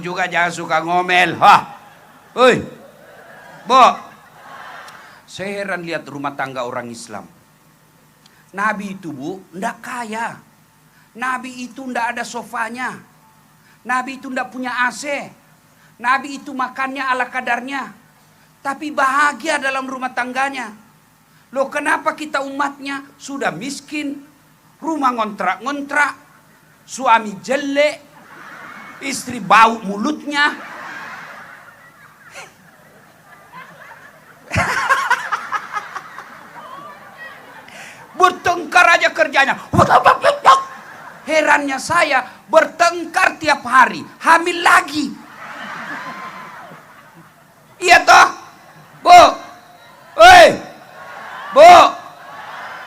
Juga jangan suka ngomel. Hah, oi, Bo. Saya heran lihat rumah tangga orang Islam. Nabi itu, Bu, ndak kaya. Nabi itu ndak ada sofanya. Nabi itu ndak punya AC. Nabi itu makannya ala kadarnya. Tapi bahagia dalam rumah tangganya. Loh, kenapa kita umatnya sudah miskin, rumah ngontrak-ngontrak, suami jelek, istri bau mulutnya. Bertengkar aja kerjanya. Herannya saya, bertengkar tiap hari, hamil lagi. Iya toh, Bu? Oi, Bu.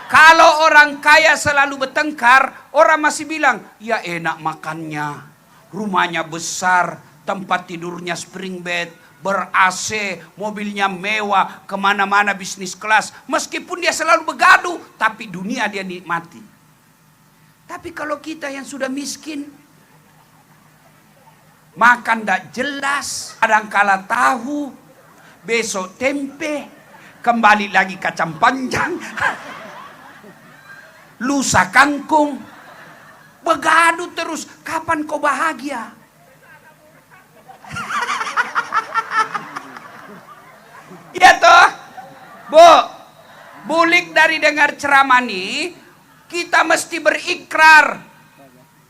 Kalau orang kaya selalu bertengkar, orang masih bilang, ya enak makannya, rumahnya besar, tempat tidurnya spring bed, ber-AC, mobilnya mewah, kemana-mana bisnis kelas. Meskipun dia selalu begaduh, tapi dunia dia nikmati. Tapi kalau kita yang sudah miskin, makan tidak jelas, kadangkala tahu, besok tempe, kembali lagi kacang panjang, lusa kangkung, begaduh terus. Kapan kau bahagia? Iya toh, Bu. Bulik dari dengar ceramah nih, kita mesti berikrar.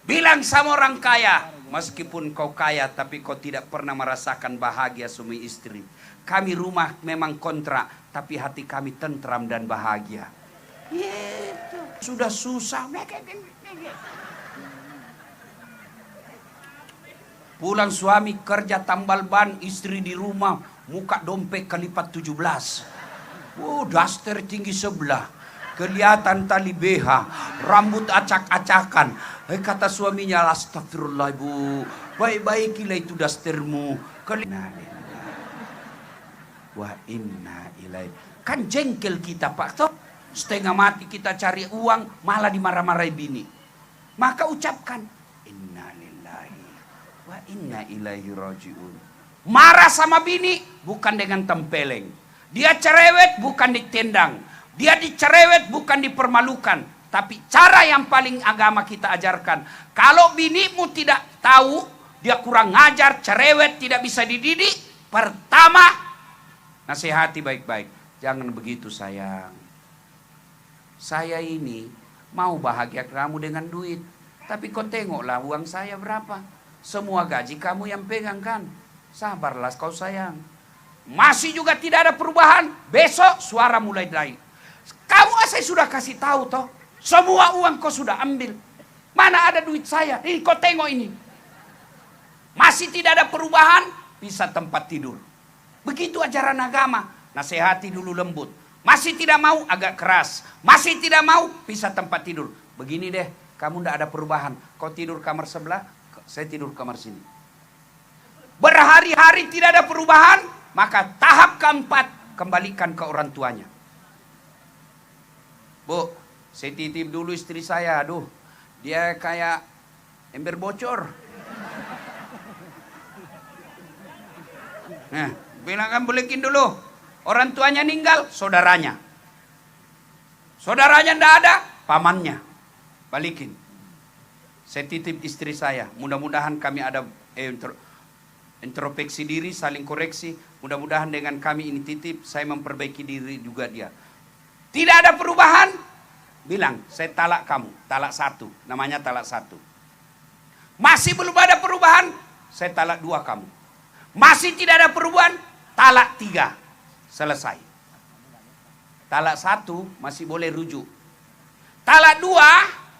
Bilang sama orang kaya, meskipun kau kaya tapi kau tidak pernah merasakan bahagia suami istri. Kami rumah memang kontrak, tapi hati kami tentram dan bahagia. Itu sudah susah. Pulang suami kerja tambal ban, istri di rumah, muka dompet kelipat 17. Daster tinggi sebelah, kelihatan tali BH, rambut acak-acakan. Kata suaminya, astagfirullah Bu, baik-baikilah itu dastermu. Wa inna ilaihi. Kan jengkel kita Pak toh, setengah mati kita cari uang, malah dimarah-marahi bini. Maka ucapkan, inna lillahi wa inna ilaihi rajiun. Marah sama bini bukan dengan tempeleng. Dia cerewet bukan ditendang. Dia dicerewet bukan dipermalukan. Tapi cara yang paling agama kita ajarkan, kalau binimu tidak tahu, dia kurang ngajar, cerewet, tidak bisa dididik, pertama nasihati baik-baik. Jangan begitu sayang. Saya ini mau bahagia kamu dengan duit. Tapi kau tengoklah uang saya berapa. Semua gaji kamu yang pegang kan. Sabarlah kau sayang. Masih juga tidak ada perubahan. Besok suara mulai naik. Kamu saya sudah kasih tahu toh. Semua uang kau sudah ambil. Mana ada duit saya? Ini kau tengok ini. Masih tidak ada perubahan. Bisa tempat tidur. Begitu ajaran agama. Nasihati dulu lembut. Masih tidak mau agak keras. Masih tidak mau bisa tempat tidur. Begini deh. Kamu tidak ada perubahan. Kau tidur kamar sebelah. Saya tidur kamar sini. Berhari-hari tidak ada perubahan, maka tahap keempat, kembalikan ke orang tuanya. Bu, saya titip dulu istri saya, aduh, dia kayak ember bocor. Nah, bilangkan balikin dulu. Orang tuanya meninggal, saudaranya. Saudaranya tidak ada, pamannya. Balikin. Saya titip istri saya, mudah-mudahan kami ada introspeksi diri, saling koreksi. Mudah-mudahan dengan kami ini titip, saya memperbaiki diri juga dia. Tidak ada perubahan, bilang, saya talak kamu, talak 1, namanya talak 1. Masih belum ada perubahan, saya talak 2 kamu. Masih tidak ada perubahan, talak 3, selesai. Talak 1 masih boleh rujuk. Talak 2,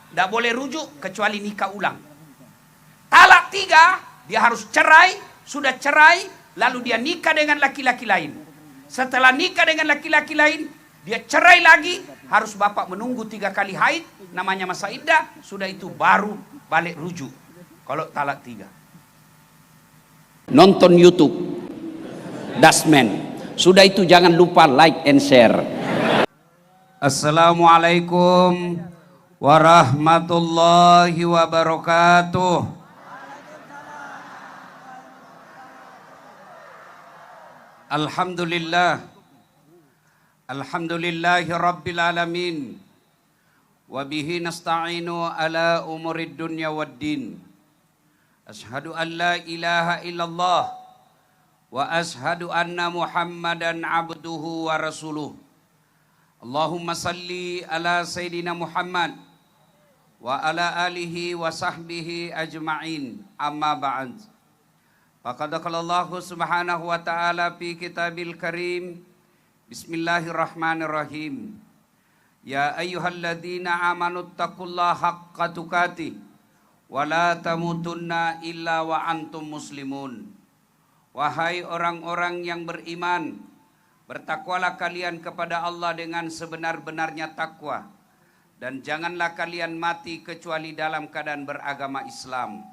tidak boleh rujuk kecuali nikah ulang. Talak 3, dia harus cerai, sudah cerai, lalu dia nikah dengan laki-laki lain. Setelah nikah dengan laki-laki lain, dia cerai lagi, harus bapak menunggu 3 kali haid, namanya masa iddah, sudah itu baru balik rujuk. Kalau talak 3. Nonton YouTube, Dasman. Sudah itu jangan lupa like and share. Assalamualaikum warahmatullahi wabarakatuh. Alhamdulillah. Alhamdulillahi rabbil alamin. Wa bihi nasta'inu ala umurid dunya waddin. Ashhadu an la ilaha illallah wa ashhadu anna Muhammadan abduhu wa rasuluh. Allahumma salli ala Sayyidina Muhammad wa ala alihi wa sahbihi ajma'in. Amma ba'd. Faqad qala Allah subhanahu wa ta'ala fi kitabil karim. Bismillahirrahmanirrahim. Ya ayyuhalladzina amanu taqullaha haqqa tuqatih wa la tamutunna illa wa antum muslimun. Wahai orang-orang yang beriman, bertakwalah kalian kepada Allah dengan sebenar-benarnya takwa, dan janganlah kalian mati kecuali dalam keadaan beragama Islam.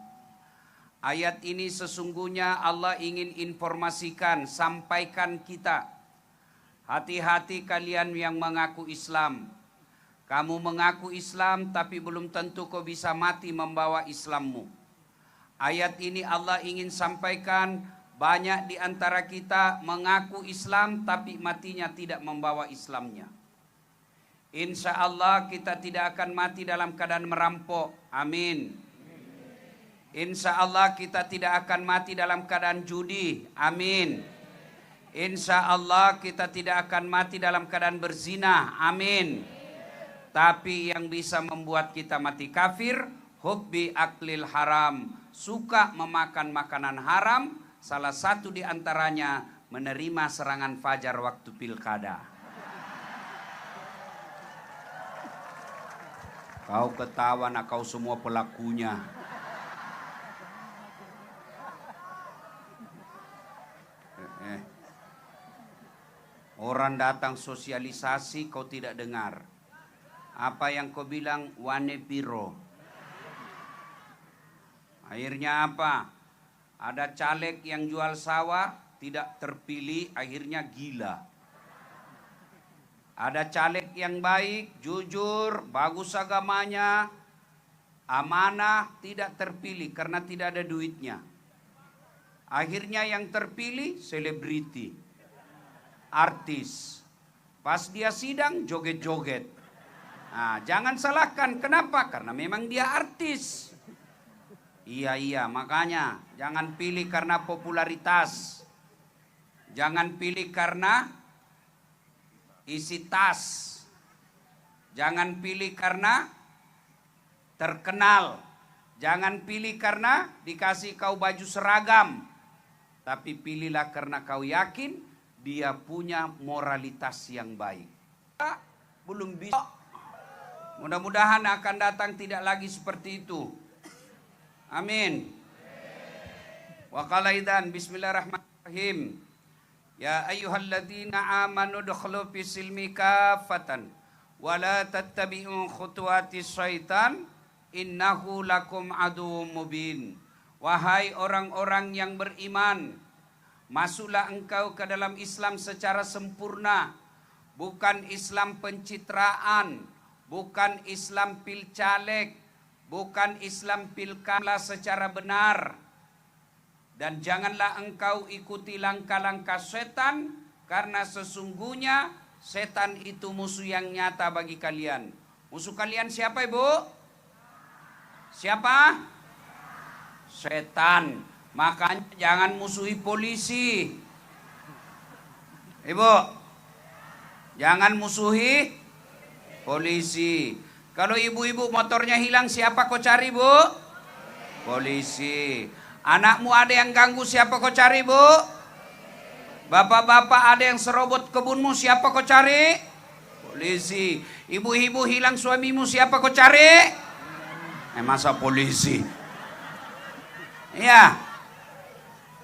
Ayat ini sesungguhnya Allah ingin informasikan, sampaikan kita, hati-hati kalian yang mengaku Islam. Kamu mengaku Islam tapi belum tentu kau bisa mati membawa Islammu. Ayat ini Allah ingin sampaikan, banyak di antara kita mengaku Islam tapi matinya tidak membawa Islamnya. Insya Allah kita tidak akan mati dalam keadaan merampok. Amin. Insya Allah kita tidak akan mati dalam keadaan judi. Amin. Insya Allah kita tidak akan mati dalam keadaan berzina. Amin. Tapi yang bisa membuat kita mati kafir, hubbi aklil haram, suka memakan makanan haram. Salah satu di antaranya menerima serangan fajar waktu pilkada. Kau ketawa, nak kau semua pelakunya. Orang datang sosialisasi kau tidak dengar. Apa yang kau bilang? Wane piro. Akhirnya apa? Ada caleg yang jual sawah tidak terpilih, akhirnya gila. Ada caleg yang baik, jujur, bagus agamanya, amanah, tidak terpilih karena tidak ada duitnya. Akhirnya yang terpilih selebriti, artis. Pas dia sidang joget-joget. Nah, jangan salahkan, kenapa? Karena memang dia artis. Iya, makanya jangan pilih karena popularitas. Jangan pilih karena isi tas. Jangan pilih karena terkenal. Jangan pilih karena dikasih kau baju seragam. Tapi pilihlah karena kau yakin dia punya moralitas yang baik. Belum bisa. Mudah-mudahan akan datang tidak lagi seperti itu. Amin. Wa qala idzan bismillahirrahmanirrahim. Ya ayyuhalladzina amanu dukhulu fis silmi kafatan wa la tattabi'u khutuwatis syaitan innahu lakum aduwwum mubin. Wahai orang-orang yang beriman, masuklah engkau ke dalam Islam secara sempurna, bukan Islam pencitraan, bukan Islam pilcaleg, bukan Islam pilkada secara benar. Dan janganlah engkau ikuti langkah-langkah setan, karena sesungguhnya setan itu musuh yang nyata bagi kalian. Musuh kalian siapa, Ibu? Siapa? Setan. Makanya jangan musuhi polisi. Ibu, jangan musuhi polisi. Kalau ibu-ibu motornya hilang, siapa kau cari, Bu? Polisi. Anakmu ada yang ganggu, siapa kau cari, Bu? Bapak-bapak ada yang serobot kebunmu, siapa kau cari? Polisi. Ibu-ibu hilang suamimu, siapa kau cari? Masa polisi? Ya.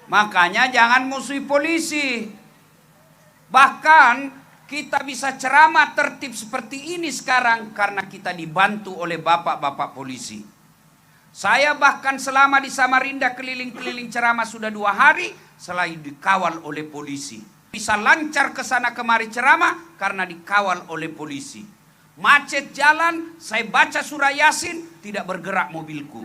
Makanya jangan musuhi polisi. Bahkan kita bisa ceramah tertib seperti ini sekarang karena kita dibantu oleh bapak-bapak polisi. Saya bahkan selama di Samarinda keliling-keliling ceramah sudah 2 hari selain dikawal oleh polisi. Bisa lancar ke sana kemari ceramah karena dikawal oleh polisi. Macet jalan, saya baca surah Yasin, tidak bergerak mobilku.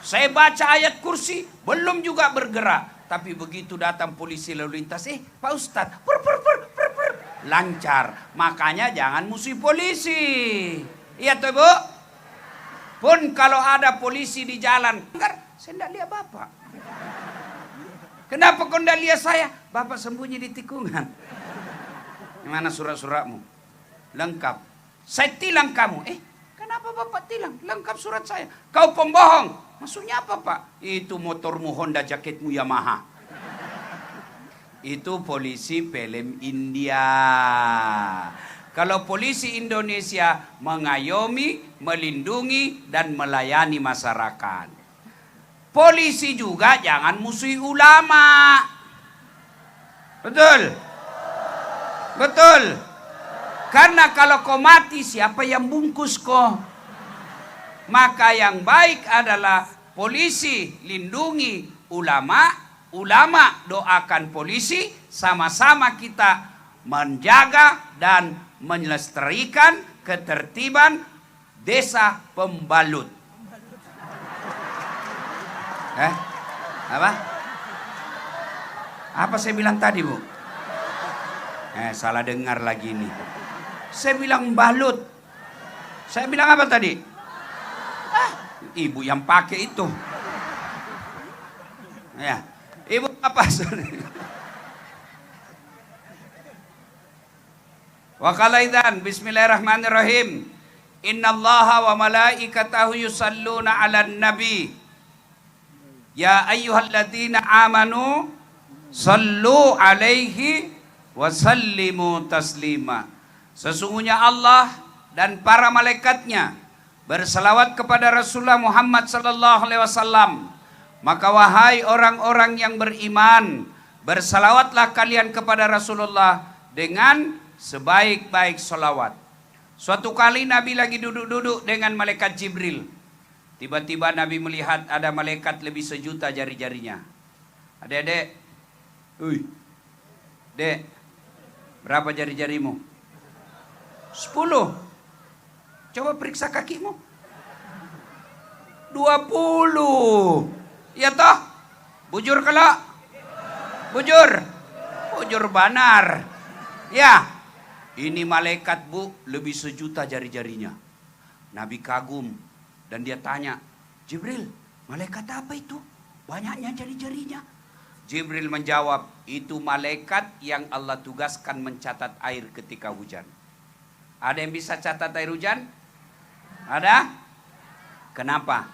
Saya baca ayat kursi, belum juga bergerak. Tapi begitu datang polisi lalu lintas, Pak Ustadz, lancar. Makanya jangan musuh polisi. Iya tuh Bu? Pun kalau ada polisi di jalan, saya tidak lihat Bapak. Kenapa kau tidak lihat saya? Bapak sembunyi di tikungan. Gimana surat-suratmu? Lengkap. Saya tilang kamu. Kenapa Bapak tilang? Lengkap surat saya. Kau pembohong. Maksudnya apa Pak? Itu motormu Honda, jaketmu Yamaha. Itu polisi film India. Kalau polisi Indonesia mengayomi, melindungi, dan melayani masyarakat. Polisi juga jangan musuhi ulama. Betul? Betul? Karena kalau kau mati, siapa yang bungkus kau? Maka yang baik adalah polisi lindungi ulama, ulama doakan polisi, sama-sama kita menjaga dan melestarikan ketertiban desa Pembalut. Apa? Apa saya bilang tadi Bu? Salah dengar lagi nih. Saya bilang balut. Saya bilang apa tadi? Ibu yang pakai itu. Ya, ibu apa? Wa qalaidan bismillahirrahmanirrahim. Innallaha wa malaikatahu yusalluna 'alan nabi. Ya ayyuhalladzina amanu sallu 'alaihi wa sallimu taslima. Sesungguhnya Allah dan para malaikatnya berselawat kepada Rasulullah Muhammad sallallahu alaihi wasallam. Maka wahai orang-orang yang beriman, bersalawatlah kalian kepada Rasulullah dengan sebaik-baik salawat. Suatu kali Nabi lagi duduk-duduk dengan malaikat Jibril. Tiba-tiba Nabi melihat ada malaikat lebih sejuta jari-jarinya. Adik-adik, Dek, berapa jari-jarimu? 10. Coba periksa kakimu. 20. Ya toh? Bujur kalau? Bujur. Bujur banar. Ya. Ini malaikat Bu, lebih sejuta jari-jarinya. Nabi kagum dan dia tanya, Jibril, malaikat apa itu? Banyaknya jari-jarinya. Jibril menjawab, itu malaikat yang Allah tugaskan mencatat air ketika hujan. Ada yang bisa catat air hujan? Ada? Kenapa?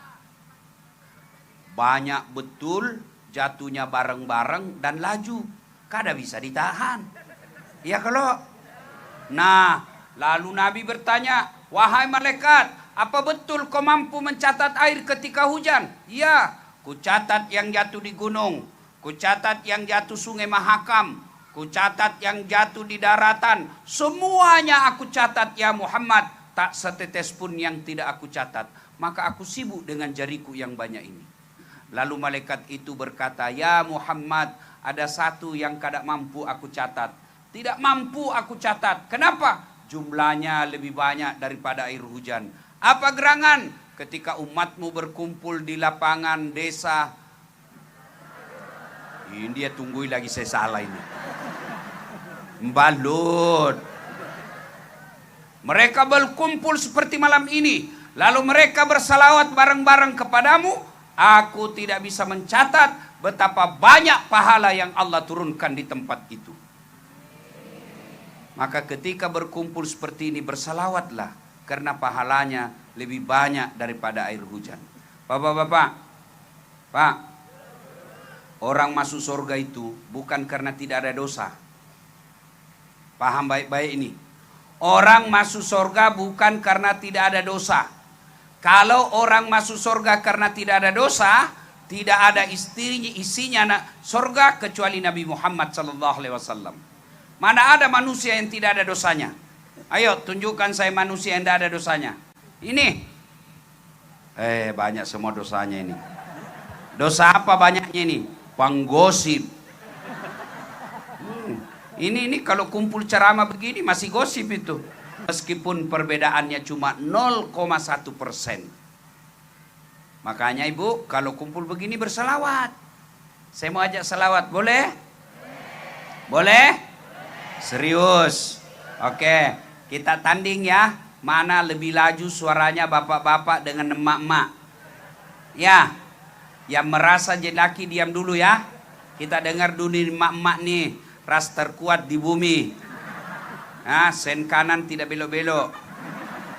Banyak betul jatuhnya bareng-bareng dan laju. Kada bisa ditahan. Ya kalau? Nah, lalu Nabi bertanya, wahai malaikat, apa betul kau mampu mencatat air ketika hujan? Ya, ku catat yang jatuh di gunung, ku catat yang jatuh sungai Mahakam, ku catat yang jatuh di daratan. Semuanya aku catat ya Muhammad, tak setetes pun yang tidak aku catat. Maka aku sibuk dengan jariku yang banyak ini. Lalu malaikat itu berkata, ya Muhammad, ada satu yang kada mampu aku catat. Tidak mampu aku catat. Kenapa? Jumlahnya lebih banyak daripada air hujan. Apa gerangan? Ketika umatmu berkumpul di lapangan desa. Ini dia tungguin lagi saya salah ini. Balut. Mereka berkumpul seperti malam ini. Lalu mereka bersalawat bareng-bareng kepadamu. Aku tidak bisa mencatat betapa banyak pahala yang Allah turunkan di tempat itu. Maka ketika berkumpul seperti ini bersalawatlah. Karena pahalanya lebih banyak daripada air hujan. Bapak-bapak, Pak, orang masuk surga itu bukan karena tidak ada dosa. Paham baik-baik ini. Orang masuk surga bukan karena tidak ada dosa. Kalau orang masuk surga karena tidak ada dosa, tidak ada isinya surga kecuali Nabi Muhammad SAW. Mana ada manusia yang tidak ada dosanya? Ayo tunjukkan saya manusia yang tidak ada dosanya. Ini. Banyak semua dosanya ini. Dosa apa banyaknya ini? Penggosip. Ini kalau kumpul ceramah begini masih gosip itu. Meskipun perbedaannya cuma 0,1%. Makanya ibu kalau kumpul begini berselawat. Saya mau ajak salawat, boleh? Boleh? Serius? Oke, kita tanding ya. Mana lebih laju suaranya bapak-bapak dengan emak-emak. Ya, yang merasa jadi laki diam dulu ya. Kita dengar dulu emak-emak nih, ras terkuat di bumi. Nah, sen kanan tidak belok-belok.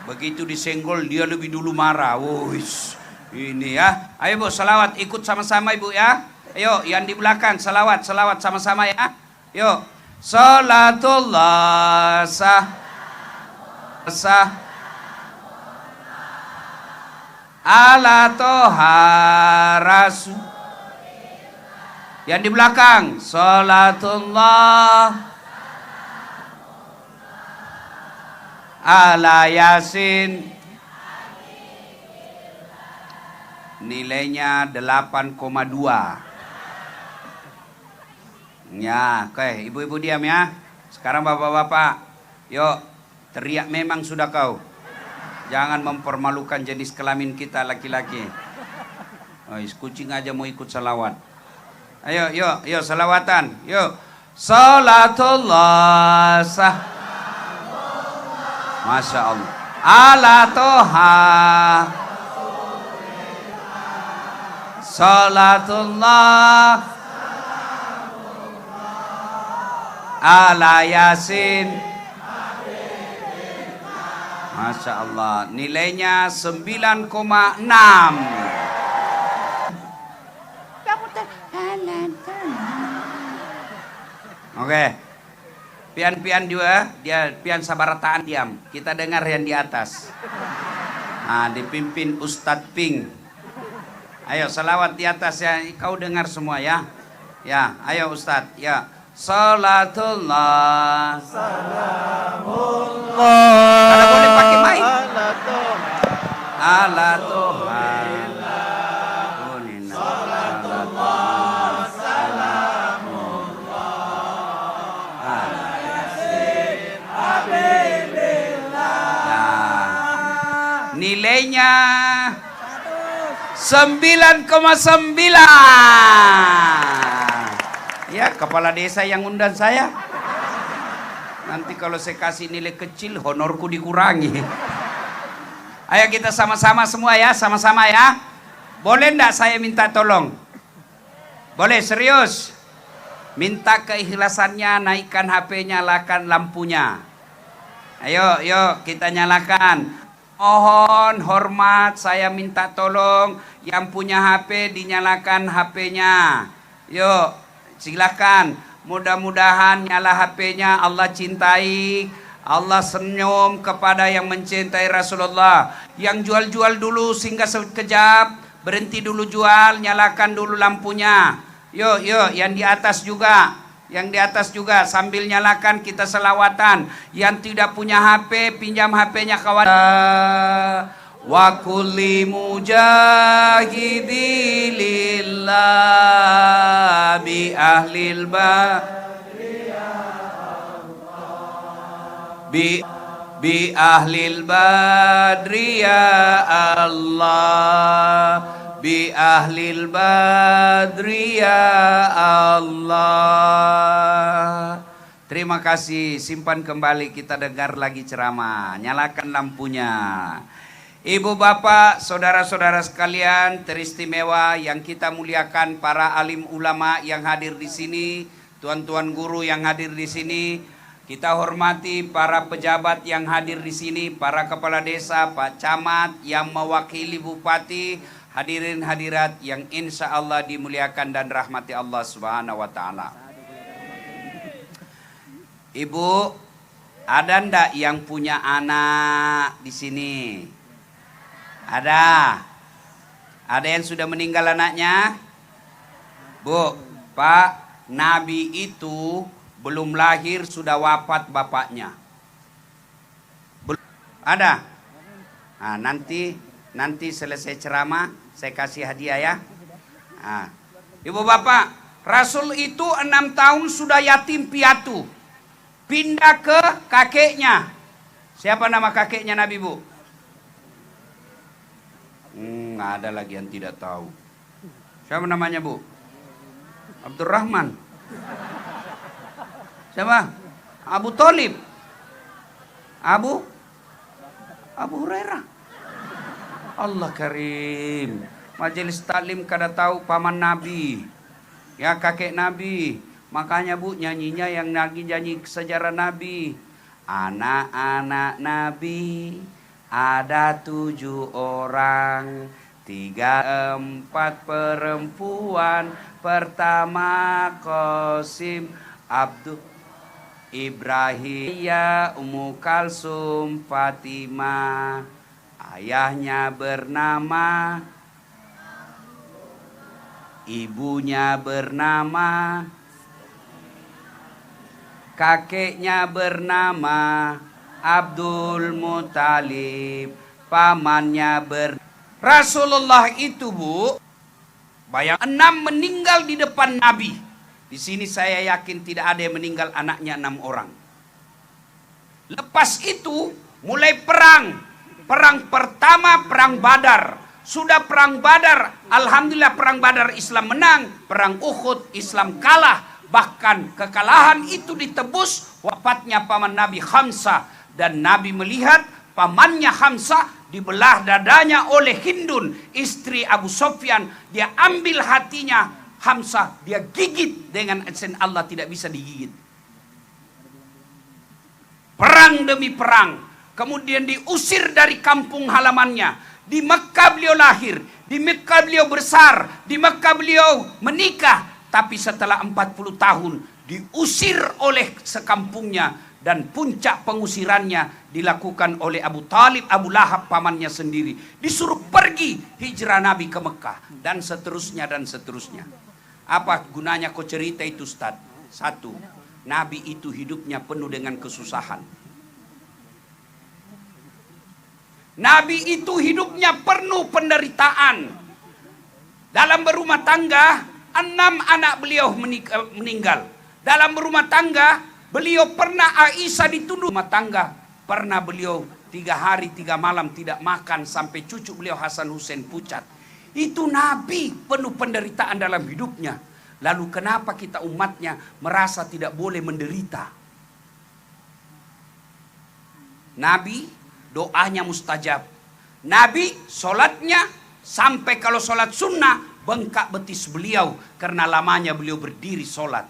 Begitu disenggol dia lebih dulu marah. Wush, ini ya. Ayo Bu, salawat ikut sama-sama Ibu ya. Ayo, yang di belakang salawat sama-sama ya. Yuk. Salatullah ala toha rasul. Yang di belakang salatullah ala yasin. Nilainya 8,2. Ya, oke, ibu-ibu diam ya. Sekarang bapak-bapak, yuk teriak memang sudah kau. Jangan mempermalukan jenis kelamin kita laki-laki. Oh, kucing aja mau ikut salawat. Ayo, yuk salawatan. Yuk. Salatullah Masya Allah. Ala toha. Salatullah ala yasin. Masya Allah. Nilainya 9,6. Oke. Pian-pian juga. Dia pian sabarataan diam. Kita dengar yang di atas. Nah, dipimpin Ustadz Ping. Ayo salawat di atas ya. Kau dengar semua ya. Ya, ayo Ustadz. Ya. Salatullah salamullah. Kalau boleh pakai mic. Ala Tuhan. Salatullah salamullah ala yasin habibillah. Nilainya 9,9. Ya, kepala desa yang undang saya. Nanti kalau saya kasih nilai kecil, honorku dikurangi. Ayo kita sama-sama semua ya, sama-sama ya. Boleh enggak saya minta tolong? Boleh, serius. Minta keikhlasannya, naikkan HP, nyalakan lampunya. Ayo, yuk kita nyalakan. Mohon hormat, saya minta tolong yang punya HP dinyalakan HP-nya. Yuk. Silakan, mudah-mudahan nyala HP-nya, Allah cintai, Allah senyum kepada yang mencintai Rasulullah. Yang jual-jual dulu sehingga sekejap, berhenti dulu jual, nyalakan dulu lampunya. Yuk, yang di atas juga, sambil nyalakan kita selawatan. Yang tidak punya HP, pinjam HP-nya kawan. Wa kulli mujahidi lillah bi ahlil badri ya Allah bi ahlil badri ya Allah bi ahlil badri ya Allah. Terima kasih, simpan kembali, kita dengar lagi ceramah. Nyalakan lampunya. Ibu bapak, saudara-saudara sekalian teristimewa yang kita muliakan, para alim ulama yang hadir di sini, tuan-tuan guru yang hadir di sini, kita hormati para pejabat yang hadir di sini, para kepala desa, Pak Camat yang mewakili bupati, hadirin hadirat yang insya Allah dimuliakan dan rahmati Allah Subhanahu wa taala. Ibu, ada ndak yang punya anak di sini? Ada yang sudah meninggal anaknya? Bu, Pak, Nabi itu belum lahir sudah wafat bapaknya. Belum. Ada? Nah, nanti selesai ceramah saya kasih hadiah ya. Nah, ibu bapak, Rasul itu 6 tahun sudah yatim piatu. Pindah ke kakeknya. Siapa nama kakeknya Nabi, Bu? Ada lagi yang tidak tahu. Siapa namanya, Bu? Abdurrahman. Siapa? Abu Thalib. Abu Hurairah. Allah karim. Majelis taklim kada tahu paman Nabi. Ya kakek Nabi. Makanya Bu nyanyinya yang lagi nyanyi sejarah Nabi. Anak-anak Nabi ada 7 orang, 3, 4 perempuan. Pertama Qasim, Abdul, Ibrahim, ya Ummu Kalsum, Fatimah. Ayahnya bernama, ibunya bernama, kakeknya bernama Abdul Muthalib, pamannya Rasulullah itu Bu, bayang 6 meninggal di depan Nabi. Di sini saya yakin tidak ada yang meninggal anaknya 6 orang. Lepas itu mulai perang. Perang pertama perang Badar. Sudah perang Badar, alhamdulillah perang Badar Islam menang. Perang Uhud Islam kalah. Bahkan kekalahan itu ditebus wafatnya paman Nabi Hamzah. Dan Nabi melihat pamannya Hamzah dibelah dadanya oleh Hindun, istri Abu Sufyan. Dia ambil hatinya Hamzah, dia gigit dengan izin Allah, tidak bisa digigit. Perang demi perang. Kemudian diusir dari kampung halamannya. Di Mekah beliau lahir, di Mekah beliau besar, di Mekah beliau menikah. Tapi setelah 40 tahun diusir oleh sekampungnya. Dan puncak pengusirannya dilakukan oleh Abu Thalib, Abu Lahab pamannya sendiri. Disuruh pergi hijrah Nabi ke Mekah. Dan seterusnya dan seterusnya. Apa gunanya kau cerita itu Ustaz? 1, Nabi itu hidupnya penuh dengan kesusahan. Nabi itu hidupnya penuh penderitaan. Dalam berumah tangga, 6 anak beliau meninggal. Dalam berumah tangga, beliau pernah Aisyah dituduh rumah tangga. Pernah beliau 3 hari 3 malam tidak makan sampai cucu beliau Hasan Hussein pucat. Itu Nabi penuh penderitaan dalam hidupnya. Lalu kenapa kita umatnya merasa tidak boleh menderita? Nabi doanya mustajab. Nabi sholatnya sampai kalau sholat sunnah bengkak betis beliau karena lamanya beliau berdiri sholat.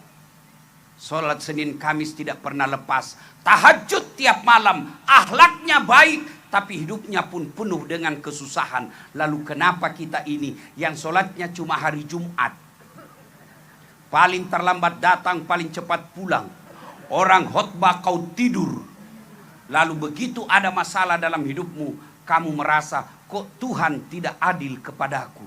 Sholat Senin Kamis tidak pernah lepas. Tahajud tiap malam. Akhlaknya baik tapi hidupnya pun penuh dengan kesusahan. Lalu kenapa kita ini yang sholatnya cuma hari Jumat, paling terlambat datang, paling cepat pulang. Orang khotbah kau tidur. Lalu begitu ada masalah dalam hidupmu, kamu merasa kok Tuhan tidak adil kepadaku.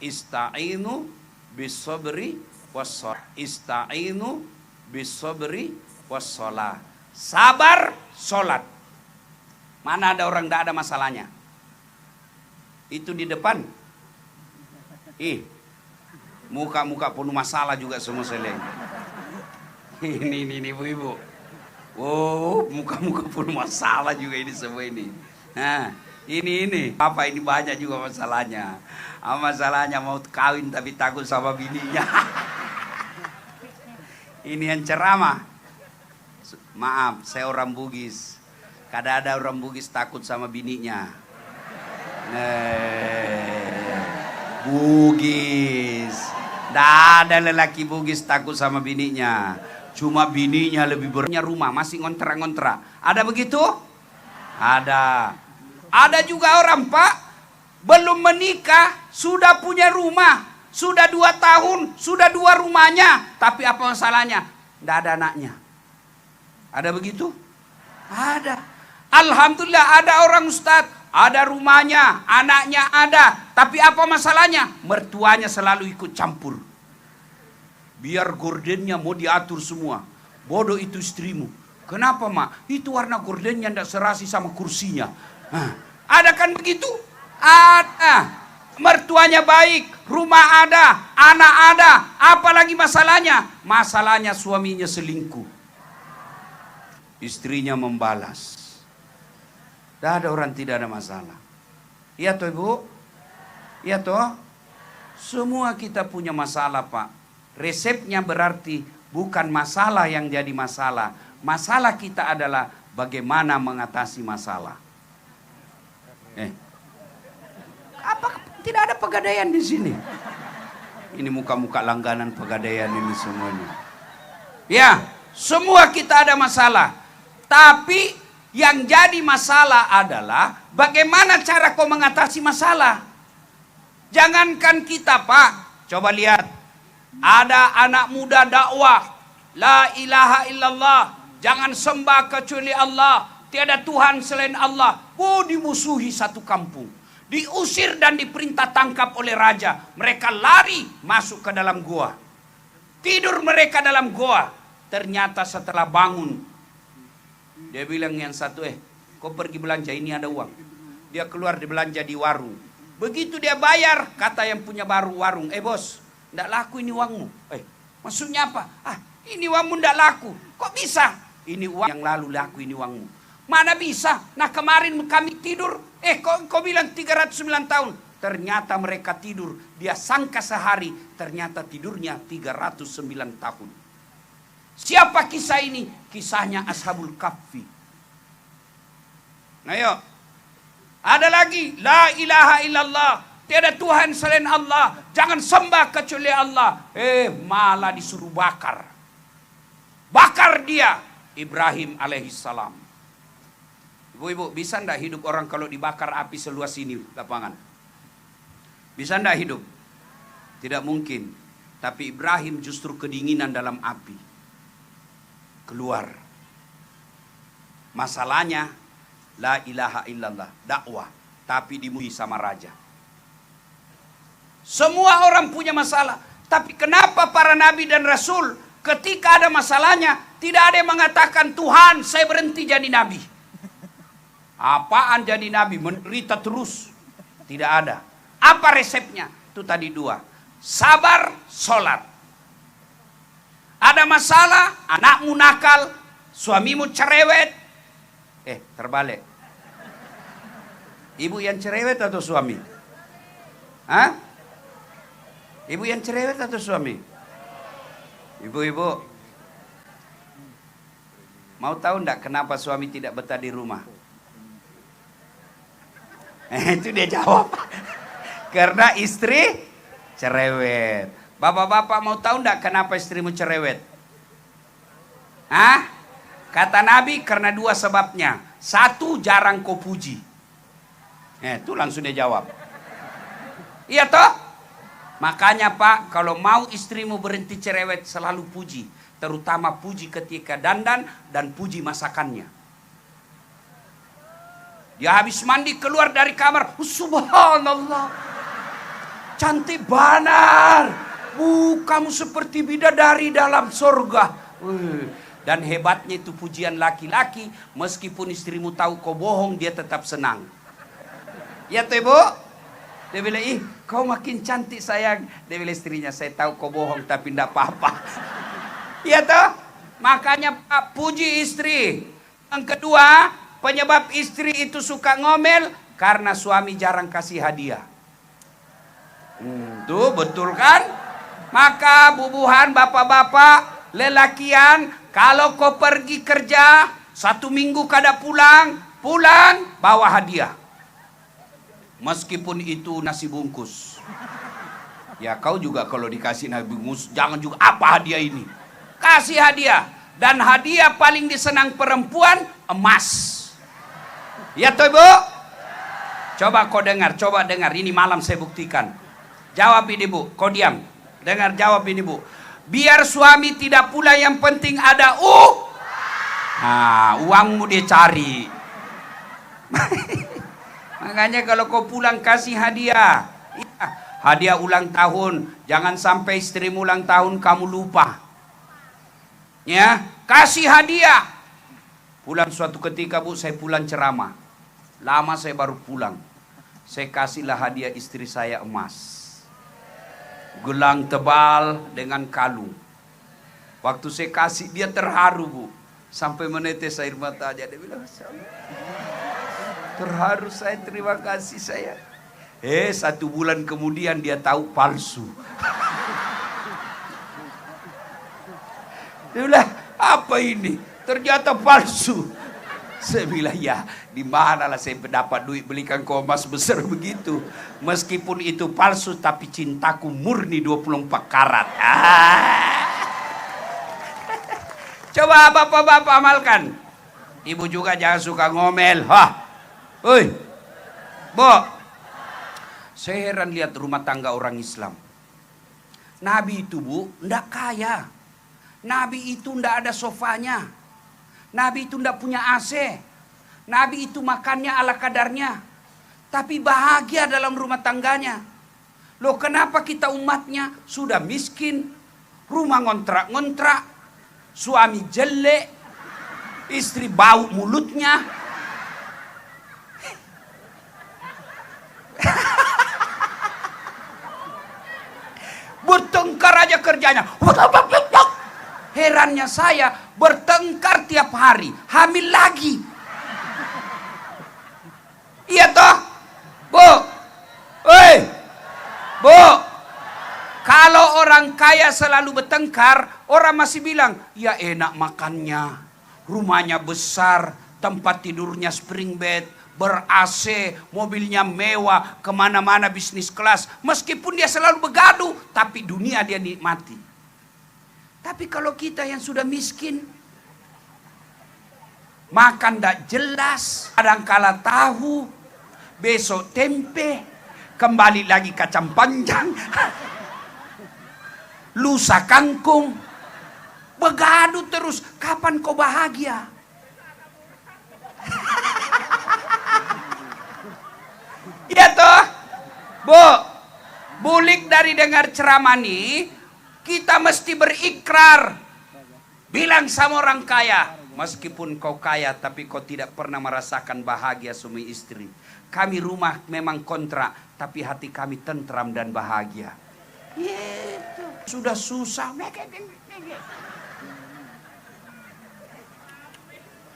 Ista'inu bisabri wassalah. Ista'inu bisabri wassalah. Sabar, sholat. Mana ada orang tidak ada masalahnya? Itu di depan. Muka-muka penuh masalah juga semua seleng. Ini ibu-ibu. Oh, muka-muka penuh masalah juga ini semua ini. Nah, ini. Apa ini banyak juga masalahnya. Masalahnya mau kawin tapi takut sama bininya. Ini yang ceramah. Maaf, saya orang Bugis. Kadang ada orang Bugis takut sama bininya. Bugis. Tidak ada lelaki Bugis takut sama bininya. Cuma bininya lebih bernya rumah, masih ngontrak-ngontrak. Ada begitu? Ada. Ada juga orang Pak, belum menikah, sudah punya rumah. Sudah 2 tahun, sudah 2 rumahnya. Tapi apa masalahnya? Tidak ada anaknya. Ada begitu? Ada. Alhamdulillah ada orang Ustaz, ada rumahnya, anaknya ada. Tapi apa masalahnya? Mertuanya selalu ikut campur. Biar gordennya mau diatur semua. Bodoh itu istrimu. Kenapa mak? Itu warna gordennya tidak serasi sama kursinya. Ada kan begitu? Ada. Mertuanya baik, rumah ada, anak ada. Apalagi masalahnya? Masalahnya suaminya selingkuh. Istrinya membalas. Tidak ada orang tidak ada masalah. Iya toh ibu? Iya toh? Semua kita punya masalah Pak. Resepnya berarti bukan masalah yang jadi masalah. Masalah kita adalah bagaimana mengatasi masalah. Apa tidak ada pegadaian di sini? Ini muka-muka langganan pegadaian ini semuanya. Ya, semua kita ada masalah. Tapi yang jadi masalah adalah bagaimana cara kau mengatasi masalah. Jangankan kita, Pak. Coba lihat. Ada anak muda dakwah. La ilaha illallah. Jangan sembah kecuali Allah. Tiada Tuhan selain Allah. Dimusuhi satu kampung. Diusir dan diperintah tangkap oleh raja. Mereka lari masuk ke dalam goa. Tidur mereka dalam goa. Ternyata setelah bangun, dia bilang yang satu, kau pergi belanja, ini ada uang. Dia keluar belanja di warung. Begitu dia bayar, kata yang punya warung, bos, ndak laku ini uangmu. Maksudnya apa? Ini uangmu ndak laku. Kok bisa? Ini uang yang lalu laku, ini uangmu. Mana bisa? Nah kemarin kami tidur, kau bilang 309 tahun. Ternyata mereka tidur, dia sangka sehari, ternyata tidurnya 309 tahun. Siapa kisah ini? Kisahnya Ashabul Kahfi. Ayo. Ada lagi, la ilaha illallah. Tiada Tuhan selain Allah. Jangan sembah kecuali Allah. Malah disuruh bakar. Bakar dia. Ibrahim alaihissalam. Ibu-ibu, bisa enggak hidup orang kalau dibakar api seluas ini lapangan? Bisa enggak hidup? Tidak mungkin. Tapi Ibrahim justru kedinginan dalam api. Keluar. Masalahnya la ilaha illallah, dakwah, tapi dimuji sama raja. Semua orang punya masalah, tapi kenapa para nabi dan rasul ketika ada masalahnya tidak ada yang mengatakan, Tuhan saya berhenti jadi nabi. Apaan jadi nabi? Menderita terus. Tidak ada. Apa resepnya? Itu tadi dua. Sabar, sholat. Ada masalah, anakmu nakal, suamimu cerewet. Terbalik. Ibu yang cerewet atau suami? Ibu yang cerewet atau suami? Ibu-ibu, mau tahu enggak kenapa suami tidak betah di rumah? Itu dia jawab. Karena istri cerewet. Bapak-bapak mau tahu enggak kenapa istrimu cerewet? Kata Nabi karena dua sebabnya. Satu, jarang kau puji. Itu langsung dia jawab. Iya toh? Makanya Pak, kalau mau istrimu berhenti cerewet, selalu puji. Terutama puji ketika dandan dan puji masakannya. Dia habis mandi keluar dari kamar. Subhanallah. Cantik benar. Kamu seperti bidadari dalam surga. Dan hebatnya itu pujian laki-laki. Meskipun istrimu tahu kau bohong, dia tetap senang. Ya tuh ibu? Dia bilang, kau makin cantik sayang. Dia bilang istrinya, saya tahu kau bohong tapi tidak apa-apa. Ya tuh? Makanya Pak, puji istri. Yang kedua, penyebab istri itu suka ngomel karena suami jarang kasih hadiah. Tuh betul kan? Maka bubuhan bapak-bapak, lelakian, kalau kau pergi kerja, 1 minggu kada pulang bawa hadiah. Meskipun itu nasi bungkus. Ya kau juga kalau dikasih nasi bungkus, jangan juga apa hadiah ini. Kasih hadiah. Dan hadiah paling disenang perempuan, emas. Ya toh ibu? Coba kau dengar, ini malam saya buktikan. Jawab ini bu, kau diam. Dengar jawab ini bu. Biar suami tidak pula, yang penting ada uangmu dia cari. Makanya kalau kau pulang kasih hadiah. Hadiah ulang tahun. Jangan sampai istrimu ulang tahun kamu lupa. Ya, kasih hadiah. Pulang suatu ketika bu, saya pulang ceramah. Lama saya baru pulang. Saya kasihlah hadiah istri saya emas. Gelang tebal dengan kalung. Waktu saya kasih dia terharu bu. Sampai menetes air mata aja. Dia bilang, terharu saya, terima kasih saya. 1 bulan kemudian dia tahu palsu. Dia bilang, apa ini? Ternyata palsu. Saya bilang, ya di mana lah saya dapat duit belikan kau emas besar begitu. Meskipun itu palsu, tapi cintaku murni 24 karat. Coba bapak-bapak amalkan. Ibu juga jangan suka ngomel. Hoi, Bu. Saya heran lihat rumah tangga orang Islam. Nabi itu, Bu, ndak kaya. Nabi itu ndak ada sofanya. Nabi itu ndak punya AC. Nabi itu makannya ala kadarnya. Tapi bahagia dalam rumah tangganya. Loh, kenapa kita umatnya sudah miskin, rumah ngontrak-ngontrak, suami jelek, istri bau mulutnya. Bertengkar aja kerjanya. Herannya saya, bertengkar tiap hari, hamil lagi. Iya toh, Bu? Bu, kalau orang kaya selalu bertengkar, orang masih bilang, ya enak makannya, rumahnya besar, tempat tidurnya spring bed, ber-AC, mobilnya mewah, kemana-mana bisnis kelas. Meskipun dia selalu begaduh, tapi dunia dia nikmati. Tapi kalau kita yang sudah miskin, makan tidak jelas, kadangkala tahu, besok tempe, kembali lagi kacang panjang, lusa kangkung, begaduh terus. Kapan kau bahagia? Iya toh, Bu. Bulik dari dengar ceramah ini, kita mesti berikrar. Bilang sama orang kaya, meskipun kau kaya tapi kau tidak pernah merasakan bahagia suami istri. Kami rumah memang kontrak, tapi hati kami tentram dan bahagia. Itu sudah susah.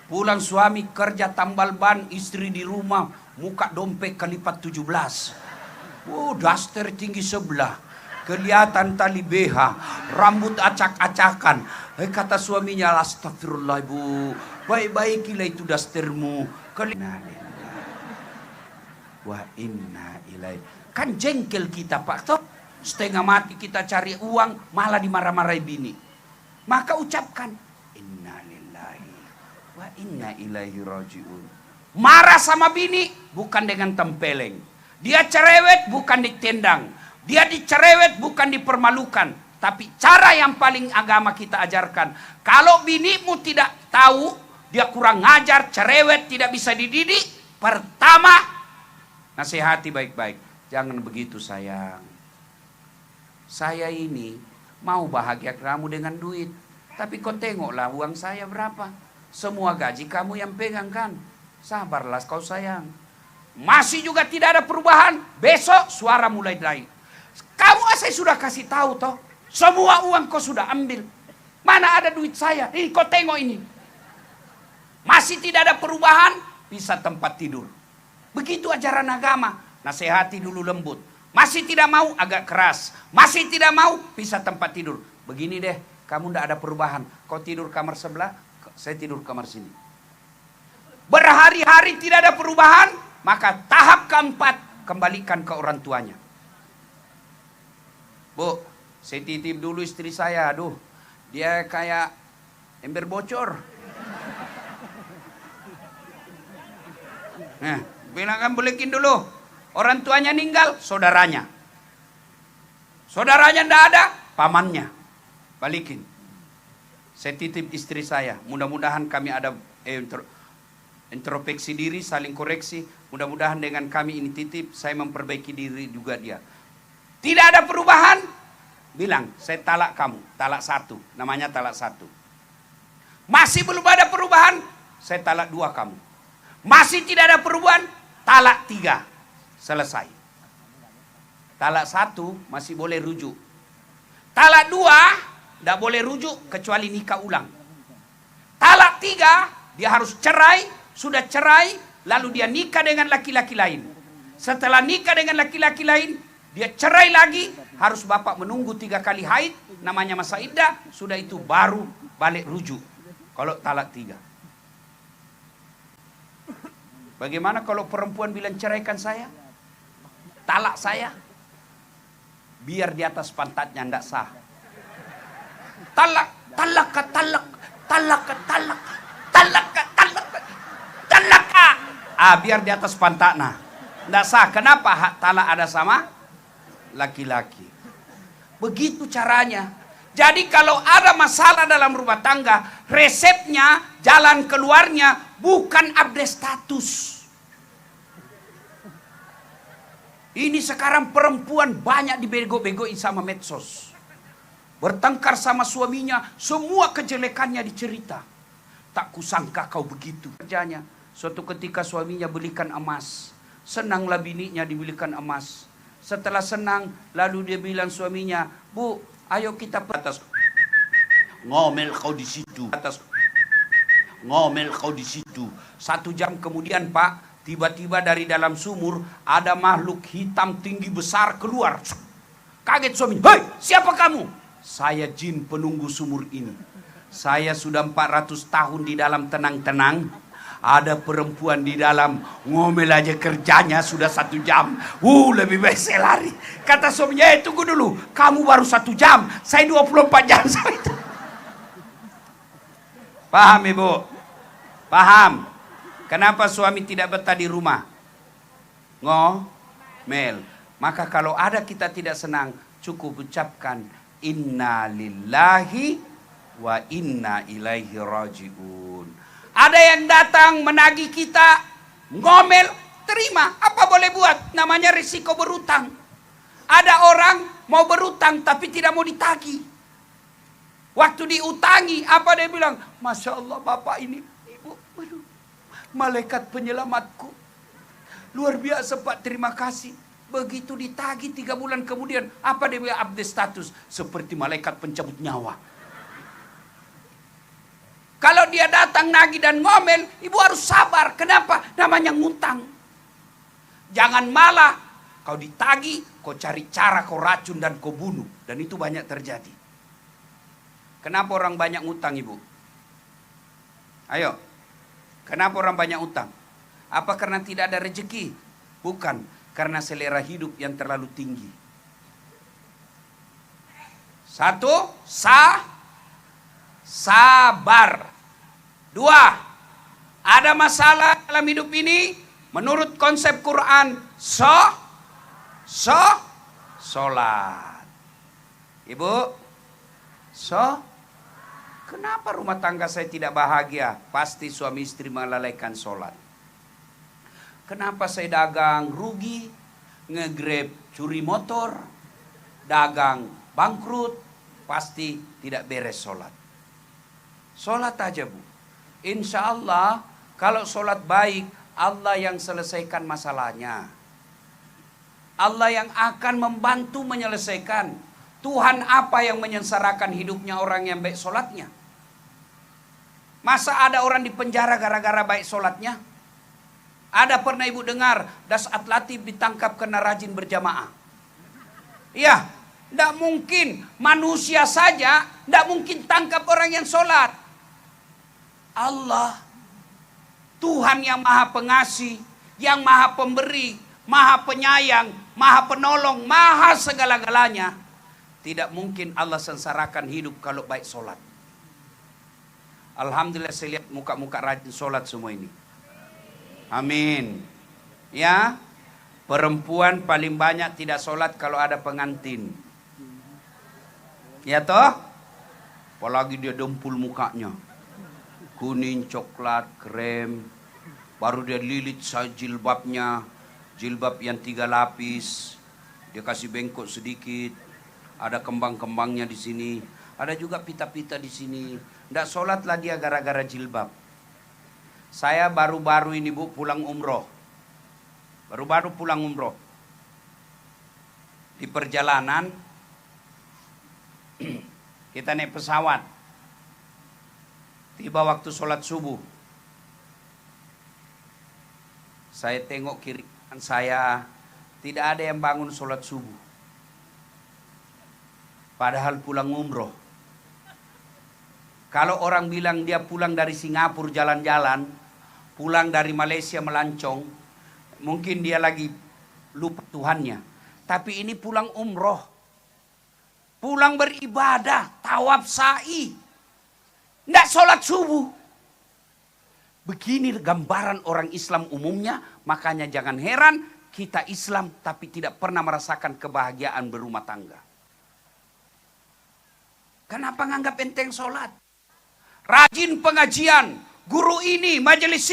Pulang suami kerja tambal ban, istri di rumah, muka dompet kelipat 17. Daster tinggi sebelah, kelihatan tali BH, rambut acak-acakan. Kata suaminya, astagfirullah ibu, baik-baikilah itu dastermu. Wa inna ilai. Kan jengkel kita Pak toh. Setengah mati kita cari uang, malah dimarah-marahi bini. Maka ucapkan, inna lillahi wa inna ilaihi rajiun. Marah sama bini bukan dengan tempeleng. Dia cerewet bukan ditendang. Dia dicerewet bukan dipermalukan. Tapi cara yang paling agama kita ajarkan. Kalau binimu tidak tahu, dia kurang ngajar, cerewet, tidak bisa dididik. Pertama, nasihati baik-baik. Jangan begitu sayang. Saya ini mau bahagia kamu dengan duit. Tapi kau tengoklah uang saya berapa. Semua gaji kamu yang pegang kan. Sabarlah kau sayang. Masih juga tidak ada perubahan. Besok suara mulai naik. Kamu saya sudah kasih tahu toh. Semua uang kau sudah ambil. Mana ada duit saya? Ini kau tengok ini. Masih tidak ada perubahan. Bisa tempat tidur. Begitu ajaran agama. Nasihati dulu lembut. Masih tidak mau agak keras. Masih tidak mau pisah tempat tidur. Begini deh, kamu tidak ada perubahan. Kau tidur kamar sebelah, saya tidur kamar sini. Berhari-hari tidak ada perubahan, maka tahap keempat, kembalikan ke orang tuanya. Bu, saya titip dulu istri saya. Aduh, dia kayak ember bocor. Nah, bilang kan belikin dulu. Orang tuanya ninggal, saudaranya. Saudaranya ndak ada, pamannya. Balikin. Saya titip istri saya. Mudah-mudahan kami ada introspeksi diri, saling koreksi. Mudah-mudahan dengan kami ini titip, saya memperbaiki diri juga dia. Tidak ada perubahan, bilang, saya talak kamu. Talak 1, namanya talak 1. Masih belum ada perubahan, saya talak 2 kamu. Masih tidak ada perubahan, talak 3. Selesai. Talak 1 masih boleh rujuk. Talak 2 tidak boleh rujuk kecuali nikah ulang. Talak 3 dia harus cerai. Sudah cerai lalu dia nikah dengan laki-laki lain. Setelah nikah dengan laki-laki lain, Dia cerai lagi, harus bapak menunggu 3 kali haid, namanya masa iddah, sudah itu baru balik rujuk. Kalau talak 3. Bagaimana kalau perempuan bilang ceraikan saya? Talak saya? Biar di atas pantatnya ndak sah. Talak, talak, talak, talak, talak, talak, talak, talak. Biar di atas pantatnya. Ndak sah. Kenapa hak talak ada sama laki-laki? Begitu caranya. Jadi kalau ada masalah dalam rumah tangga, resepnya, jalan keluarnya bukan update status. Ini sekarang perempuan banyak dibego-begoin sama medsos. Bertengkar sama suaminya, semua kejelekannya dicerita. Tak kusangka kau begitu kerjanya. Suatu ketika suaminya belikan emas. Senanglah bininya dibelikan emas. Setelah senang, lalu dia bilang suaminya, "Bu, ayo kita atas." Ngomel kau di situ. Atas. Ngomel kau di situ. 1 jam kemudian, Pak, tiba-tiba dari dalam sumur ada makhluk hitam tinggi besar keluar. Kaget suaminya. "Hei, siapa kamu?" "Saya jin penunggu sumur ini. Saya sudah 400 tahun di dalam tenang-tenang. Ada perempuan di dalam, ngomel aja kerjanya sudah 1 jam. Lebih baik saya lari." Kata suaminya, "Tunggu dulu, kamu baru 1 jam, saya 24 jam." Paham Ibu? Paham? Kenapa suami tidak betah di rumah? Ngomel. Maka kalau ada kita tidak senang, cukup ucapkan inna lillahi wa inna ilaihi rajiun. Ada yang datang menagih kita, ngomel, terima. Apa boleh buat? Namanya risiko berutang. Ada orang mau berutang tapi tidak mau ditagih. Waktu diutangi, apa dia bilang? "Masya Allah Bapak ini, Ibu, aduh, malaikat penyelamatku. Luar biasa Pak, terima kasih." Begitu ditagih 3 bulan kemudian, apa dia bilang? Update status. Seperti malaikat pencabut nyawa. Kalau dia datang nagih dan ngomel, ibu harus sabar. Kenapa? Namanya ngutang. Jangan malah kau ditagih, kau cari cara, kau racun dan kau bunuh. Dan itu banyak terjadi. Kenapa orang banyak ngutang, Ibu? Ayo. Kenapa orang banyak utang? Apa karena tidak ada rezeki? Bukan. Karena selera hidup yang terlalu tinggi. 1, sabar. 2, ada masalah dalam hidup ini, menurut konsep Quran, sholat. Ibu, kenapa rumah tangga saya tidak bahagia? Pasti suami istri melalaikan sholat. Kenapa saya dagang rugi, nge-grab curi motor, dagang bangkrut, pasti tidak beres sholat. Sholat aja Bu. Insya Allah kalau sholat baik, Allah yang selesaikan masalahnya. Allah yang akan membantu menyelesaikan. Tuhan apa yang menyengsarakan hidupnya orang yang baik sholatnya? Masa ada orang di penjara gara-gara baik sholatnya? Ada pernah ibu dengar Dasat Latif ditangkap karena rajin berjamaah? Iya, tidak mungkin. Manusia saja tidak mungkin tangkap orang yang sholat. Allah, Tuhan yang maha pengasih, yang maha pemberi, maha penyayang, maha penolong, maha segala-galanya. Tidak mungkin Allah sengsarakan hidup kalau baik sholat. Alhamdulillah saya lihat muka-muka rajin sholat semua ini. Amin. Ya, perempuan paling banyak tidak sholat kalau ada pengantin. Ya toh? Apalagi dia dempul mukanya. Kuning, coklat, krem. Baru dia lilit jilbabnya. Jilbab yang 3 lapis. Dia kasih bengkok sedikit. Ada kembang-kembangnya di sini. Ada juga pita-pita di sini. Nggak sholatlah dia gara-gara jilbab. Saya baru-baru ini Bu pulang umroh. Baru-baru pulang umroh. Di perjalanan kita naik pesawat. Tiba waktu sholat subuh. Saya tengok kiri kanan saya, tidak ada yang bangun sholat subuh. Padahal pulang umroh. Kalau orang bilang dia pulang dari Singapura jalan-jalan, pulang dari Malaysia melancong, mungkin dia lagi lupa Tuhannya. Tapi ini pulang umroh. Pulang beribadah, tawaf sa'i. Tidak sholat subuh. Begini gambaran orang Islam umumnya, makanya jangan heran kita Islam tapi tidak pernah merasakan kebahagiaan berumah tangga. Kenapa nganggap enteng sholat? Rajin pengajian, guru ini, majelis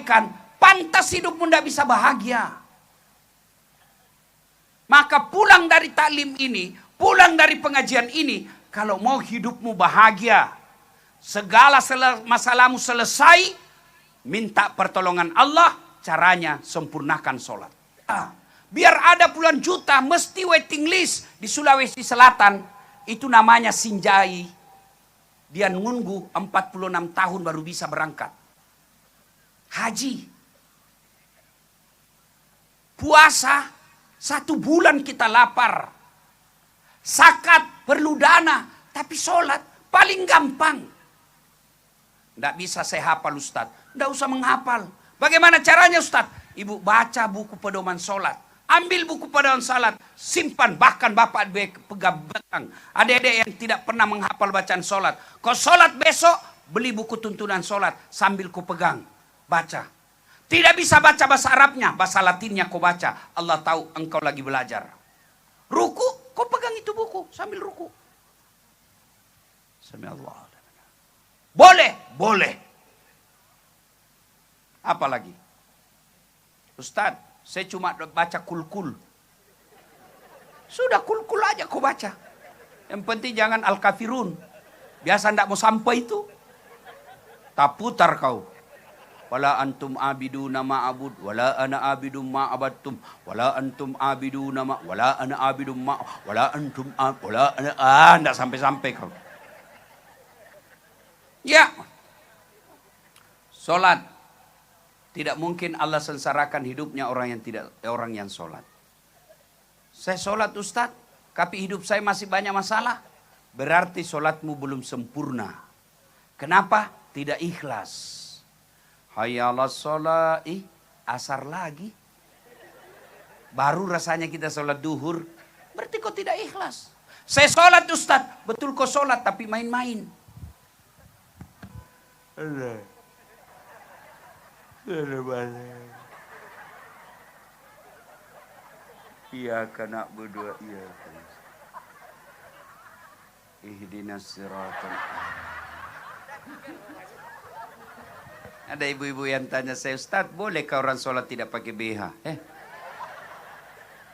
ikan, pantas hidupmu tidak bisa bahagia. Maka pulang dari taklim ini, pulang dari pengajian ini, kalau mau hidupmu bahagia, segala masalahmu selesai, minta pertolongan Allah, caranya sempurnakan sholat. Biar ada puluhan juta, mesti waiting list di Sulawesi Selatan, itu namanya Sinjai. Dia nunggu 46 tahun baru bisa berangkat. Haji. Puasa, 1 bulan kita lapar. Zakat perlu dana, tapi sholat paling gampang. Tidak bisa saya hafal Ustaz. Tidak usah menghafal. Bagaimana caranya Ustaz? Ibu baca buku pedoman sholat. Ambil buku pedoman sholat. Simpan. Bahkan bapak pegang belakang. Adik-adik yang tidak pernah menghafal bacaan sholat. Kau sholat besok, beli buku tuntunan sholat. Sambil ku pegang. Baca. Tidak bisa baca bahasa Arabnya. Bahasa Latinnya kau baca. Allah tahu engkau lagi belajar. Ruku. Kau pegang itu buku sambil ruku. Sami Allah. Boleh, boleh. Apa lagi? Ustaz, saya cuma baca kul-kul. Sudah kul-kul aja kau baca. Yang penting jangan al-kafirun. Biasa ndak mau sampai itu. Tak putar kau. Wala antum abiduna ma'abud, wala ana abidum ma'abattum, wala antum abiduna wala ana abidum wala antum wala ana ndak sampai-sampai kau. Ya. Salat. Tidak mungkin Allah sengsarakan hidupnya orang yang salat. Saya salat Ustaz, tapi hidup saya masih banyak masalah. Berarti salatmu belum sempurna. Kenapa? Tidak ikhlas. Hayya 'alas shalah, asar lagi. Baru rasanya kita sholat duhur. Berarti kau tidak ikhlas. Saya sholat Ustaz. Betul kau sholat tapi main-main. Allah. Iya kena berdua. Iya. Ihdinas siratal. Ada ibu-ibu yang tanya saya, Ustaz, bolehkah orang sholat tidak pakai BH?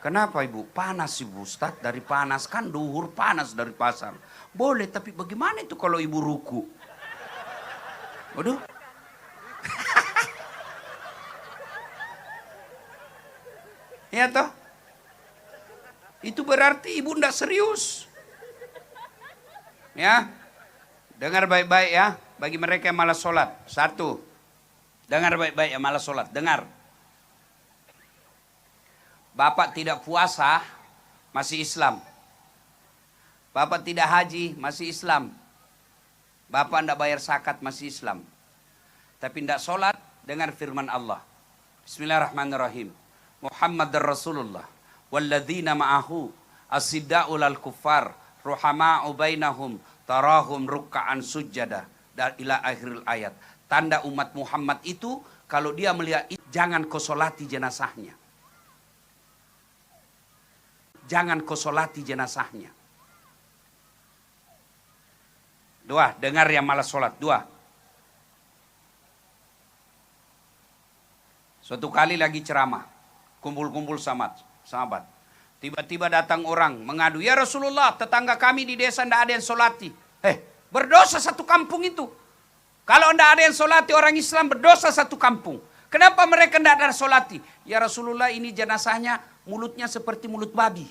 Kenapa ibu? Panas ibu Ustaz, dari panas. Kan duhur panas dari pasar. Boleh, tapi bagaimana itu kalau ibu ruku? Waduh. Ya toh? Itu berarti ibu tidak serius. Ya. Dengar baik-baik ya. Bagi mereka yang malas sholat. 1. Dengar baik-baik yang malas sholat. Dengar. Bapak tidak puasa, masih Islam. Bapak tidak haji, masih Islam. Bapak tidak bayar zakat, masih Islam. Tapi tidak sholat, dengar firman Allah. Bismillahirrahmanirrahim. Muhammadar Rasulullah. Walladzina ma'ahu asidda'u lal kuffar. Ruhama'u bainahum. Tarahum rukka'an sujjada. Dan ila akhiril ayat. Tanda umat Muhammad itu, kalau dia melihat itu, jangan kau solati jenazahnya. Jangan kau solati jenazahnya. 2, dengar yang malas sholat. 2. Suatu kali lagi ceramah. Kumpul-kumpul sahabat. Tiba-tiba datang orang mengadu, ya Rasulullah, tetangga kami di desa tidak ada yang solati. Berdosa satu kampung itu. Kalau tidak ada yang solati, orang Islam berdosa satu kampung. Kenapa mereka tidak ada solati? Ya Rasulullah, ini jenazahnya mulutnya seperti mulut babi.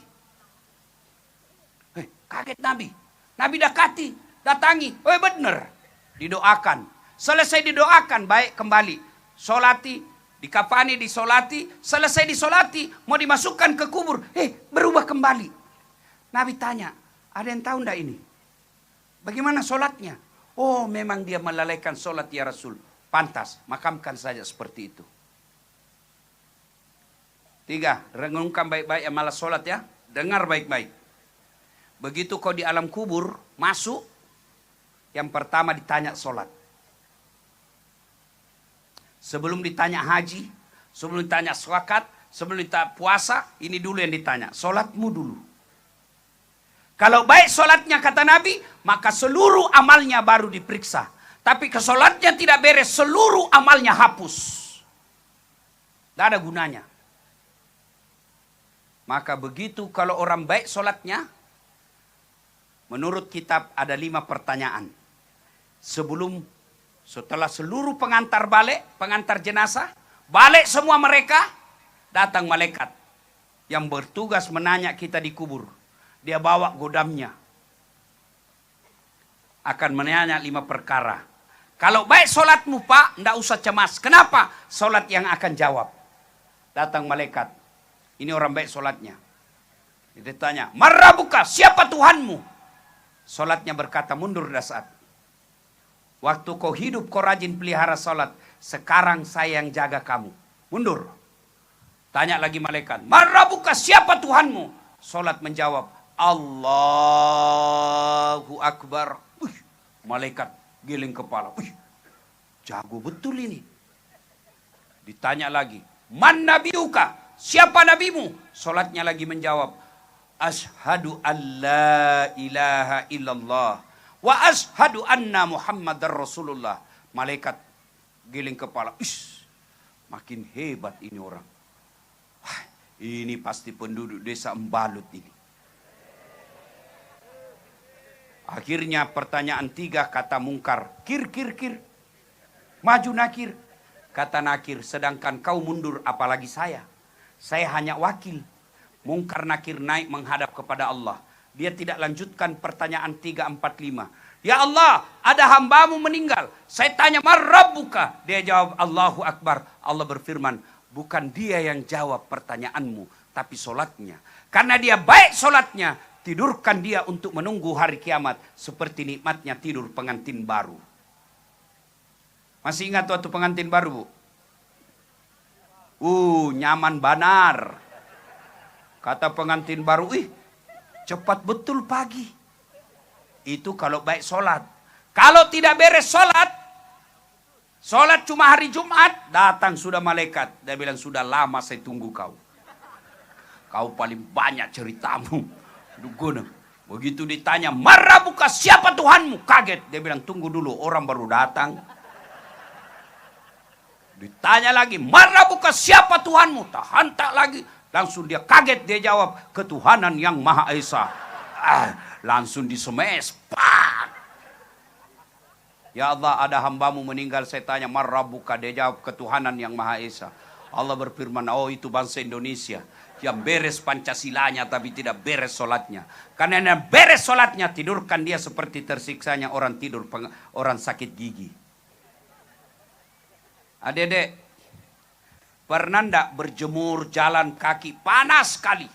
Kaget Nabi. Nabi dakati, datangi. Benar. Didoakan. Selesai didoakan, baik kembali. Solati, dikafani, disolati. Selesai disolati, mau dimasukkan ke kubur. Berubah kembali. Nabi tanya, Ada yang tahu enggak ini? Bagaimana sholatnya? Oh, memang dia melalaikan sholat ya Rasul. Pantas, makamkan saja seperti itu. 3, renungkan baik-baik amalan sholat ya. Dengar baik-baik. Begitu kau di alam kubur, masuk, yang pertama ditanya sholat. Sebelum ditanya haji, sebelum ditanya zakat, sebelum ditanya puasa, ini dulu yang ditanya. Sholatmu dulu. Kalau baik sholatnya kata Nabi, maka seluruh amalnya baru diperiksa. Tapi ke sholatnya tidak beres, seluruh amalnya hapus. Tidak ada gunanya. Maka begitu kalau orang baik sholatnya, menurut kitab ada 5 pertanyaan. Setelah seluruh pengantar balik, pengantar jenazah, balik semua mereka, datang malaikat yang bertugas menanya kita di kubur. Dia bawa godamnya. Akan menanya 5 perkara. Kalau baik solatmu Pak, tidak usah cemas. Kenapa? Solat yang akan jawab. Datang malaikat. Ini orang baik solatnya. Dia tanya, Marrabuka, siapa Tuhanmu? Solatnya berkata, mundur dah saat. Waktu kau hidup, kau rajin pelihara solat. Sekarang saya yang jaga kamu. Mundur. Tanya lagi malaikat, Marrabuka, siapa Tuhanmu? Solat menjawab, Allahu Akbar. Malaikat giling kepala. Jago betul ini. Ditanya lagi, Man nabiuka? Siapa nabimu? Solatnya lagi menjawab, Ashhadu an la ilaha illallah wa ashhadu anna Muhammadar Rasulullah. Malaikat giling kepala. Makin hebat ini orang. Wah, ini pasti penduduk desa Embalut ini. Akhirnya pertanyaan 3 kata Mungkar. Kir. Maju Nakir. Kata Nakir, sedangkan kau mundur apalagi saya. Saya hanya wakil. Mungkar Nakir naik menghadap kepada Allah. Dia tidak lanjutkan pertanyaan 3, 4, 5. Ya Allah, ada hambamu meninggal. Saya tanya, Marrabbuka? Dia jawab, Allahu Akbar. Allah berfirman, bukan dia yang jawab pertanyaanmu, tapi solatnya. Karena dia baik solatnya, tidurkan dia untuk menunggu hari kiamat. Seperti nikmatnya tidur pengantin baru. Masih ingat waktu pengantin baru, Bu? Nyaman banar. Kata pengantin baru, cepat betul pagi. Itu kalau baik solat. Kalau tidak beres solat, solat cuma hari Jumat, datang sudah malaikat. Dia bilang, sudah lama saya tunggu kau. Kau paling banyak ceritamu. Begitu ditanya, Marrabuka, siapa Tuhanmu? Kaget. Dia bilang, tunggu dulu, orang baru datang. Ditanya lagi, Marrabuka, siapa Tuhanmu? Tak lagi. Langsung dia kaget, dia jawab, ketuhanan yang Maha Esa. Langsung disemes. Pak. Ya Allah, ada hambamu meninggal. Saya tanya, Marrabuka? Dia jawab, ketuhanan yang Maha Esa. Allah berfirman, oh itu bangsa Indonesia yang beres Pancasilanya tapi tidak beres solatnya. Karena yang beres solatnya, tidurkan dia seperti tersiksanya orang tidur, orang sakit gigi. Adik-adik, pernah ndak berjemur jalan kaki panas sekali?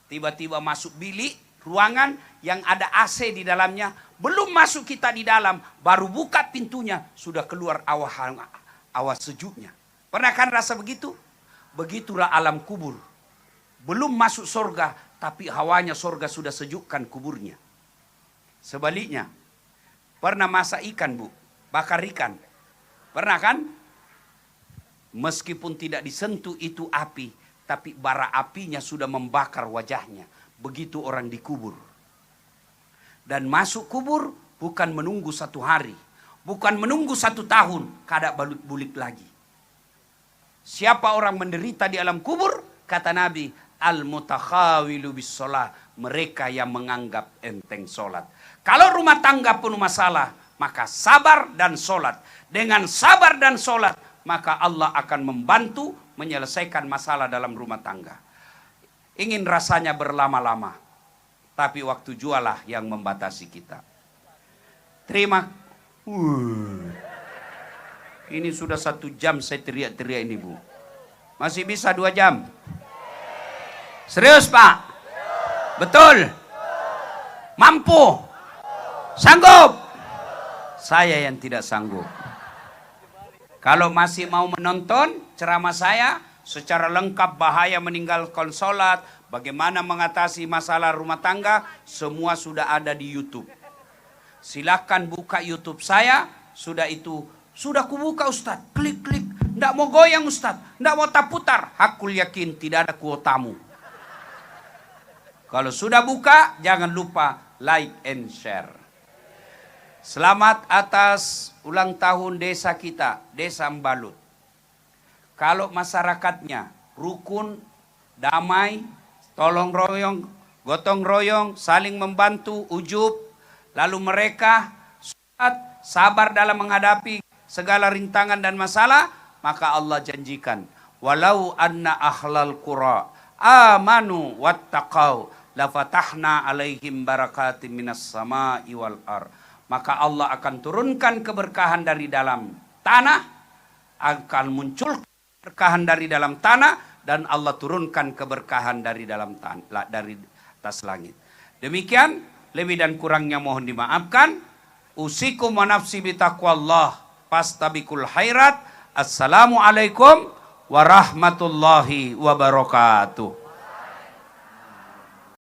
Tiba-tiba masuk bilik, ruangan yang ada AC di dalamnya. Belum masuk kita di dalam, baru buka pintunya, sudah keluar awas sejuknya. Pernah kan rasa begitu? Begitulah alam kubur. Belum masuk surga, tapi hawanya surga sudah sejukkan kuburnya. Sebaliknya, pernah masak ikan, Bu? Bakar ikan. Pernah kan? Meskipun tidak disentuh itu api, tapi bara apinya sudah membakar wajahnya. Begitu orang dikubur. Dan masuk kubur bukan menunggu 1 hari. Bukan menunggu 1 tahun, kada bulik lagi. Siapa orang menderita di alam kubur? Kata Nabi, al-mutakhawilu bis sholat. Mereka yang menganggap enteng sholat. Kalau rumah tangga penuh masalah, maka sabar dan sholat. Dengan sabar dan sholat, maka Allah akan membantu menyelesaikan masalah dalam rumah tangga. Ingin rasanya berlama-lama, tapi waktu jualah yang membatasi kita. Ini sudah 1 jam saya teriak-teriak ini, Bu. Masih bisa 2 jam? Serius, Pak? Betul? Mampu? Sanggup? Saya yang tidak sanggup. Kalau masih mau menonton ceramah saya secara lengkap, bahaya meninggalkan sholat, bagaimana mengatasi masalah rumah tangga, semua sudah ada di YouTube. Silakan buka YouTube saya, sudah kubuka Ustaz, klik. Nggak mau goyang Ustaz, nggak mau taputar. Hakul yakin tidak ada kuotamu. Kalau sudah buka, jangan lupa like and share. Selamat atas ulang tahun desa kita, Desa Embalut. Kalau masyarakatnya rukun, damai, tolong royong, gotong royong, saling membantu, ujub, lalu mereka sabar dalam menghadapi segala rintangan dan masalah, maka Allah janjikan, walau anna ahlal qura amanu wattaqau lafatahna alaihim barakatim minas sama'i wal ar. Maka Allah akan turunkan keberkahan dari dalam tanah, akan muncul keberkahan dari dalam tanah, dan Allah turunkan keberkahan dari dalam dari atas langit. Demikian, lebih dan kurangnya mohon dimaafkan. Usikum wa nafsi bitaqwallah fastabikul khairat. Assalamualaikum warahmatullahi wabarakatuh.